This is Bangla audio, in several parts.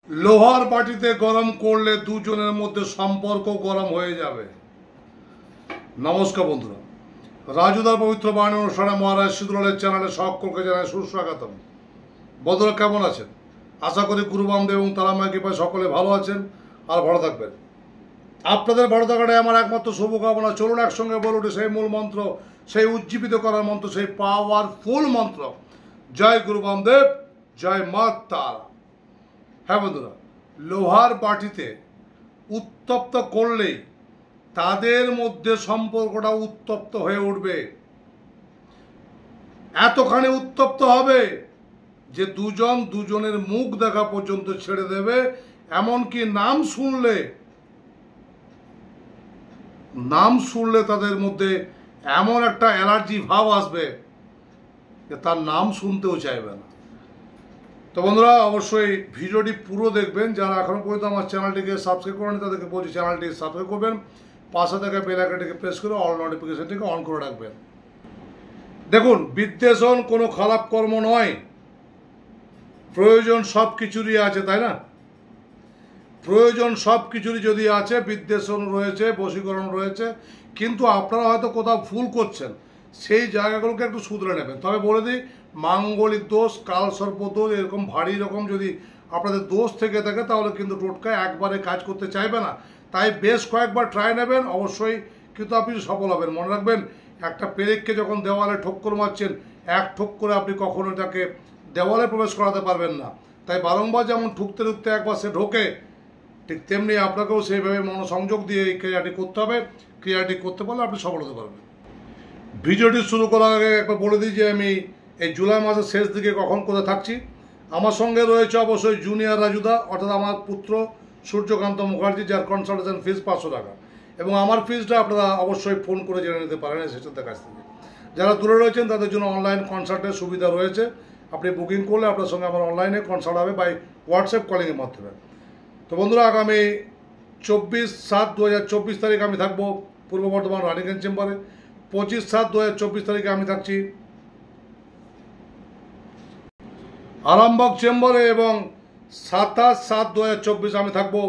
লোহার বাটিতে গরম করলে দুজনের মধ্যে সম্পর্ক গরম হয়ে যাবে। নমস্কার বন্ধুরা, রাজুদার পবিত্র বাণী অনুষ্ঠানে মহারাজ সিদ্ধুলালের চ্যানেলে সকলকে জানাই সুস্বাগতম। বন্ধুরা কেমন আছেন? আশা করি গুরু বামদেব এবং তারামায়ের কৃপায় সকলে ভালো আছেন আর ভালো থাকবেন। আপনাদের ভালো থাকাটাই আমার একমাত্র শুভকামনা। চলুন একসঙ্গে বলে উঠি সেই মূল মন্ত্র, সেই উজ্জীবিত করার মন্ত্র, সেই পাওয়ারফুল মন্ত্র, জয় গুরু বামদেব, জয় মা তারা। হ্যাঁ বন্ধুরা, লোহার বাটিতে উত্তপ্ত করলেই তাদের মধ্যে সম্পর্কটা উত্তপ্ত হয়ে উঠবে। এতখানি উত্তপ্ত হবে যে দুজন দুজনের মুখ দেখা পর্যন্ত ছেড়ে দেবে। এমনকি নাম শুনলে তাদের মধ্যে এমন একটা অ্যালার্জি ভাব আসবে যে তার নাম শুনতেও চাইবে না। তো বন্ধুরা অবশ্যই ভিডিওটি পুরো দেখবেন। যারা এখনও পর্যন্ত আমার চ্যানেলটিকে সাবস্ক্রাইব করেন তাদেরকে বলছি চ্যানেলটি সাবস্ক্রাইব করবেন, পাশে থাকা বেল আইকনটিকে প্রেস করে অল নোটিফিকেশনটিকে অন করে রাখবেন। দেখুন, বিদ্বেষণ কোনো খারাপ কর্ম নয়। প্রয়োজন সব কিছুরই আছে, তাই না? প্রয়োজন সব কিছুরই যদি আছে, বিদ্বেষণ রয়েছে, বশীকরণ রয়েছে, কিন্তু আপনারা হয়তো কোথাও ভুল করছেন, সেই জায়গাগুলোকে একটু শুধরে নেবেন। তবে বলে দিই, মাঙ্গলিক দোষ, কালসর্প দোষ, এরকম ভারী রকম যদি আপনাদের দোষ থেকে থাকে তাহলে কিন্তু টোটকায় একবারে কাজ করতে চাইবে না। তাই বেশ কয়েকবার ট্রাই নেবেন, অবশ্যই কিন্তু আপনি সফল হবেন। মনে রাখবেন, একটা পেরেককে যখন দেওয়ালে ঠোক্কর মারছেন, এক ঠোক করে আপনি কখনো এটাকে দেওয়ালে প্রবেশ করাতে পারবেন না। তাই বারংবার যেমন ঠুকতে ঠুকতে একবার সে ঢোকে, ঠিক তেমনি আপনাকেও সেইভাবে মনোসংযোগ দিয়ে এই ক্রিয়াটি করতে হবে। ক্রিয়াটি করতে পারলে আপনি সফল হতে পারবেন। ভিডিওটি শুরু করার আগে একবার বলে দিই যে আমি এই জুলাই মাসের শেষ দিকে কখন কোথায় থাকছি। আমার সঙ্গে রয়েছে অবশ্যই জুনিয়র রাজুদা, অর্থাৎ আমার পুত্র সূর্যকান্ত মুখার্জি, যার কনসালটেশন ফিস 500 টাকা, এবং আমার ফিসটা আপনারা অবশ্যই ফোন করে জেনে নিতে পারেন এসেছেন কাছ থেকে। যারা দূরে রয়েছেন তাদের জন্য অনলাইন কনসাল্টের সুবিধা রয়েছে। আপনি বুকিং করলে আপনার সঙ্গে আমার অনলাইনে কনসাল্ট হবে বাই হোয়াটসঅ্যাপ কলিংয়ের মাধ্যমে। তো বন্ধুরা, আগামী 24/7/2024 তারিখ আমি থাকবো পূর্ব বর্ধমান রানীগঞ্জ চেম্বারে। 25/7/2024 তারিখে আমি থাকছি আরামবাগ চেম্বারে, এবং 27/7/2024 আমি থাকবো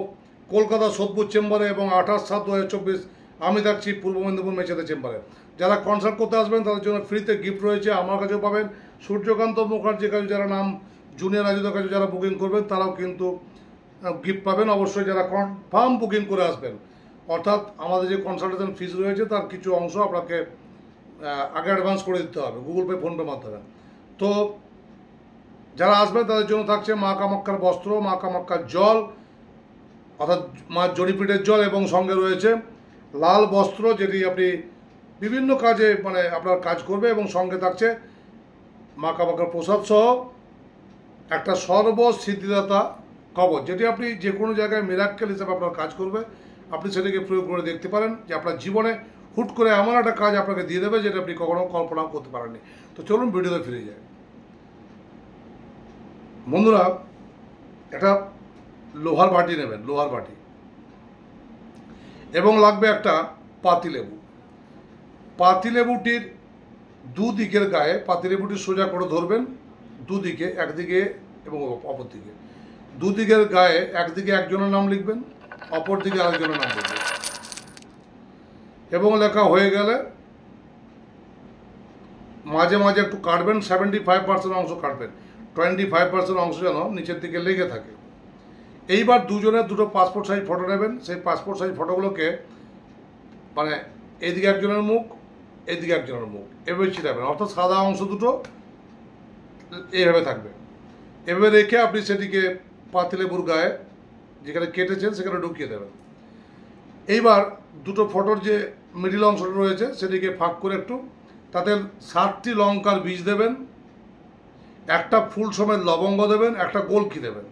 কলকাতা সোদপুর চেম্বারে, এবং 28/7/2024 আমি থাকছি পূর্ব মেদিনীপুর মেচেদা চেম্বারে। যারা কনসাল্ট করতে আসবেন তাদের জন্য ফ্রিতে গিফট রয়েছে, আমার কাছেও পাবেন, সূর্যকান্ত মুখার্জির কাছে যারা নাম জুনিয়র রাজুদার কাছে যারা বুকিং করবেন তারাও কিন্তু গিফট পাবেন। অবশ্যই যারা কনফার্ম বুকিং করে আসবেন, অর্থাৎ আমাদের যে কনসালটেশন ফিস রয়েছে তার কিছু অংশ আপনাকে আগে অ্যাডভান্স করে দিতে হবে গুগল পে, ফোনপে মাধ্যমে। তো যারা আসবেন তাদের জন্য থাকছে মা কামাক্ষার বস্ত্র, মা কামাক্ষার জল, অর্থাৎ মা জড়িপিঠের জল, এবং সঙ্গে রয়েছে লাল বস্ত্র, যেটি আপনি বিভিন্ন কাজে আপনার কাজ করবে, এবং সঙ্গে থাকছে মা কামাক্ষার প্রসাদ সহ একটা সর্বসিদ্ধিদাতা কবচ, যেটি আপনি যে কোনো জায়গায় মিরাক্কেল হিসেবে আপনার কাজ করবে। আপনি সেটাকে প্রয়োগ করে দেখতে পারেন যে আপনার জীবনে হুট করে এমন একটা কাজ আপনাকে দিয়ে দেবে যেটা আপনি কখনো কল্পনাও করতে পারেননি। তো চলুন ভিডিওতে ফিরে যাই। বন্ধুরা, একটা লোহার বাটি নেবেন, লোহার বাটি, এবং লাগবে একটা পাতিলেবু। পাতিলেবুটির দুদিকের গায়ে পাতিলেবুটি সোজা করে ধরবেন, দুদিকে, একদিকে এবং অপর দিকে, দুদিকের গায়ে একদিকে একজনের নাম লিখবেন, অপর দিকে আরেকজনের নাম লিখবেন, এবং লেখা হয়ে গেলে মাঝে মাঝে একটু কাটবেন, 75% অংশ কাটবেন, 25% অংশ যেন নিচের দিকে লেগে থাকে। এইবার দুজনের দুটো পাসপোর্ট সাইজ ফটো নেবেন। সেই পাসপোর্ট সাইজ ফটোগুলোকে এদিকে একজনের মুখ, এদিকে একজনের মুখ এভাবে ছিটাবেন, অর্থাৎ সাদা অংশ দুটো এইভাবে থাকবে। এভাবে রেখে আপনি সেটিকে পাতিলেবুর গায়ে যেখানে কেটেছেন সেখানে ঢুকিয়ে দেবেন। এইবার দুটো ফটোর যে মিডিল অংশটা রয়েছে সেটিকে ফাঁক করে একটু তাতে 7টি লঙ্কার বীজ দেবেন, একটা ফুল সমেত লবঙ্গ দেবেন, একটা গোলকি দেবেন,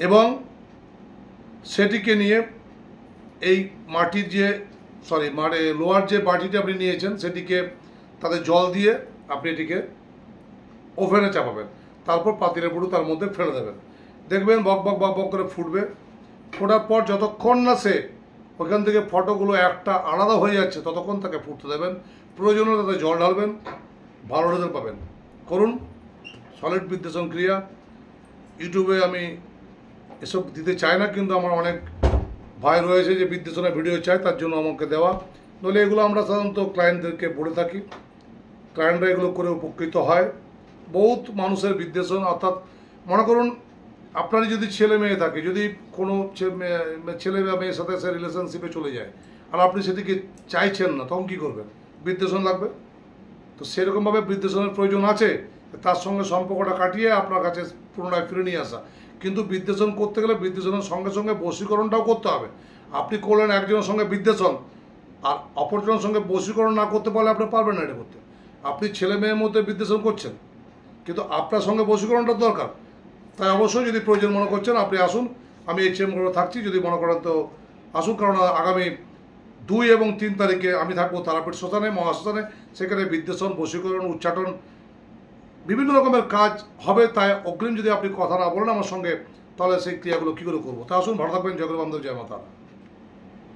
এবং সেটিকে নিয়ে এই লোহার যে বাটিটি আপনি নিয়েছেন সেটিকে তাতে জল দিয়ে আপনি এটিকে ওভেনে চাপাবেন। তারপর পাতিলেবুটি তার মধ্যে ফেলে দেবেন। দেখবেন বক বক বক বক করে ফুটবে। ফোটার পর যতক্ষণ না সে ওইখান থেকে ফটোগুলো একটা আলাদা হয়ে যাচ্ছে ততক্ষণ তাকে ফুটতে দেবেন। প্রয়োজনে তাতে জল ঢালবেন, ভালো রেজাল্ট পাবেন। করুন সলিড বিদ্বেষণ ক্রিয়া। ইউটিউবে আমি এসব দিতে চাই না, কিন্তু আমার অনেক ভাই রয়েছে যে বিদ্বেষণা ভিডিও চায়, তার জন্য আমাকে দেওয়া। নইলে এগুলো আমরা সাধারণত ক্লায়েন্টদেরকে বলে থাকি, ক্লায়েন্টরা এগুলো করে উপকৃত হয়। বহুত মানুষের বিদ্বেষণ, অর্থাৎ মনে করুন আপনারই যদি ছেলে মেয়ে থাকে, যদি কোনো ছেলে বা মেয়ের সাথে সে রিলেশনশিপে চলে যায় আর আপনি সেটিকে চাইছেন না, তখন কী করবেন? বিদ্বেষণ লাগবে। তো সেরকমভাবে বিদ্বেষণের প্রয়োজন আছে, তার সঙ্গে সম্পর্কটা কাটিয়ে আপনার কাছে পুনরায় ফিরে নিয়ে আসা। কিন্তু বিদ্বেষণ করতে গেলে বিদ্বেষণের সঙ্গে সঙ্গে বশীকরণটাও করতে হবে। আপনি করলেন একজনের সঙ্গে বিদ্বেষণ, আর অপরজনের সঙ্গে বশীকরণ না করতে পারলে আপনি পারবেন না এটা করতে। আপনি ছেলে মেয়ের মধ্যে বিদ্বেষণ করছেন, কিন্তু আপনার সঙ্গে বশীকরণটা দরকার। তাই অবশ্যই যদি প্রয়োজন মনে করছেন আপনি আসুন, আমি এই চেম্বারে থাকছি, যদি মনে করেন তো আসুন। কারণ আগামী 2 এবং 3 তারিখে আমি থাকবো তারাপীঠ শ্মশানে, মহাশ্মশানে। সেখানে বিদ্বেষণ, বশীকরণ, উচ্চাটন, বিভিন্ন রকমের কাজ হবে। তাই অগ্রিম যদি আপনি কথা না বলেন আমার সঙ্গে, তাহলে সেই ক্রিয়াগুলো কী করে করবো? তা আসুন, ভালো থাকবেন। জয় গুরু বামদেব, জয় মাতা।